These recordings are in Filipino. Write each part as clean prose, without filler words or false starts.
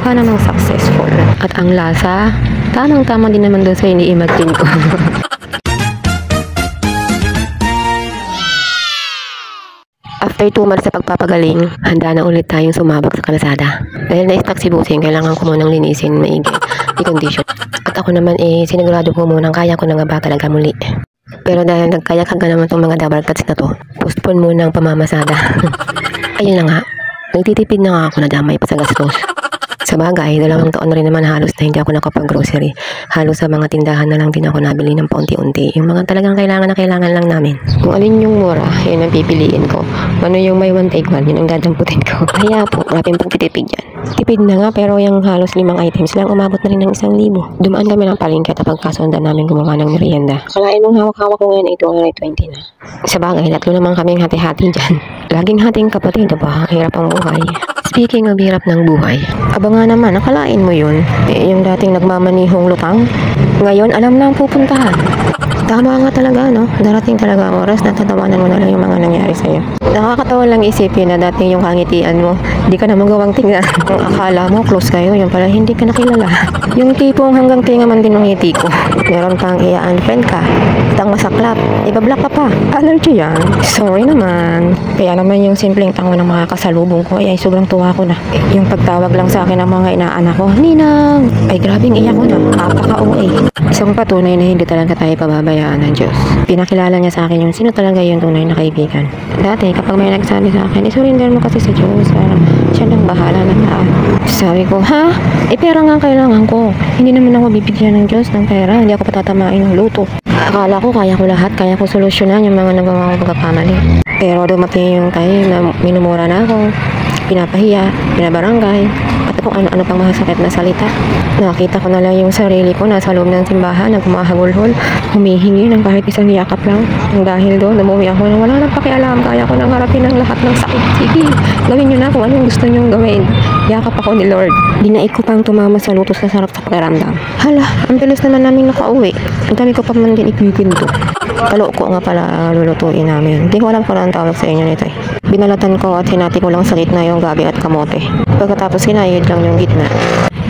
mukha namang successful. At ang lasa, tamang-tama din naman doon sa ini-imagine ko. After 2 months sa pagpapagaling, handa na ulit tayong sumabak sa kalsada. Dahil na-stuck si Busing, kailangan ko munang linisin maigi, i-condition. At ako naman sinigurado ko munang kaya ko na nga ba talaga muli. Pero dahil nagkayak naman itong mga double clutch na to, postpone muna ang pamamasada. Ayun na nga, nagtitipid na nga ako na damay pa sa gastos. Sa bagay, 2 taon na rin naman halos na hindi ako nakapag-grocery. Halos sa mga tindahan na lang din ako nabili ng paunti-unti. Yung mga talagang kailangan na kailangan lang namin. Kung alin yung mura, yun ang pipiliin ko. Ano yung may one take one, yun ang dadamputin ko. Kaya po, maraming pagtitipid yan. Tipid na nga, pero yung halos 5 items lang, umabot na rin ng 1,000. Dumaan kami ng palengke at pagkasundan namin gumawa ng merienda. Kalain mong hawak-hawak ko ngayon ay 220 na. Sa bagay, 3 naman kaming hati-hati dyan. Laging hating kapatid, diba? Hirap ang buhay. Speaking of hirap ng buhay, aba nga naman, nakalain mo yun. Yung dating nagmamanihong lutang, ngayon alam na ang pupuntahan. Tama nga talaga, no? Darating talaga ang oras na tatawanan mo na lang yung mga nangyari sa'yo. Nakakatawa lang isipin na dating yung kangitian mo, hindi ka na magawang tingnan. Kung akala mo, close kayo, yung pala hindi ka nakilala. Yung tipong hanggang tinga man din ng ngiti ko. Meron pang i-unfriend ka. At ang masaklap, ibablock ka pa. Allergy yan. Sorry naman. Kaya naman yung simpleng tango ng mga kasalubong ko, ay sobrang tuwa ko na. Yung pagtawag lang sa akin ng mga inaanak ko, Ninang! Ay grabing iyak ko na. Apaka-OA. Isang patunay na hindi talaga tayo pababayaan ng Diyos. Pinakilala niya sa akin yung sino talaga yung tunay na kaibigan. Dati, kapag may nagsabi sa akin, isurrender mo kasi sa Diyos. Parang siya lang bahala ng lahat. Sabi ko, ha? Pera nga kailangan ko. Hindi naman ako bibigyan ng Diyos ng pera. Hindi ako patatamain ng luto. Akala ko kaya ko lahat. Kaya ko solusyonan yung mga nagawa ko pagkakamali. Pero dumating yung time na minumura na ako. Pinapahiya, pinabarangay, at kung ano-ano pang masakit na salita. Nakita ko na lang yung sarili ko nasa loob ng simbahan na gumahagulhol, humihingi ng kahit isang yakap lang. Dahil doon, umuwi ako na wala nang pakialam, kaya ko nang harapin ang lahat ng sakit. Sige, gawin nyo na kung anong gusto nyo gawin. Yakap ako ni Lord. Dinaig ko pang tumama sa lutos na sarap sa pakiramdam. Hala, ang bilis naman namin nakauwi. Ang dami ko pa man din ipipinto. Kaloko nga pala lulutuin namin. Hindi ko alam kung anong tawag sa inyo nito eh. Binalatan ko at hinati ko lang sa gitna yung gabi at kamote. Pagkatapos kinayod lang yung gitna.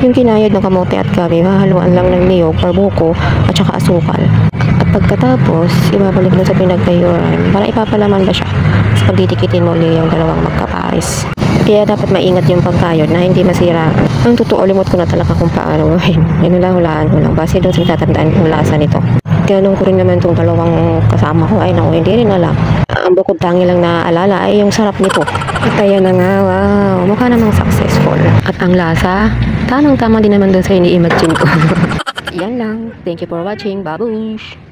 Yung kinayod ng kamote at gabi, hahaluan lang ng niyog, parbuko, at saka asukal. At pagkatapos, ibabalik na sa pinagtayuran para ipapalaman ba siya. Tapos pagdidikitin mo ulit yung dalawang magkapares. Kaya dapat maingat yung pagkayod na hindi masira. Ang totoo, limot ko na talaga kung paano gawin. Hulaan ko lang. Base doon sa tatandaan kong lasa nito. Tinanong ko rin naman itong dalawang kasama ko. Ay naku, hindi rin alam. Ang bukod tangi lang naaalala ay yung sarap nito. At ayan na nga, wow. Mukha namang successful. At ang lasa, tamang-tama din naman doon sa ini-imagine ko. Yan lang. Thank you for watching. Babush!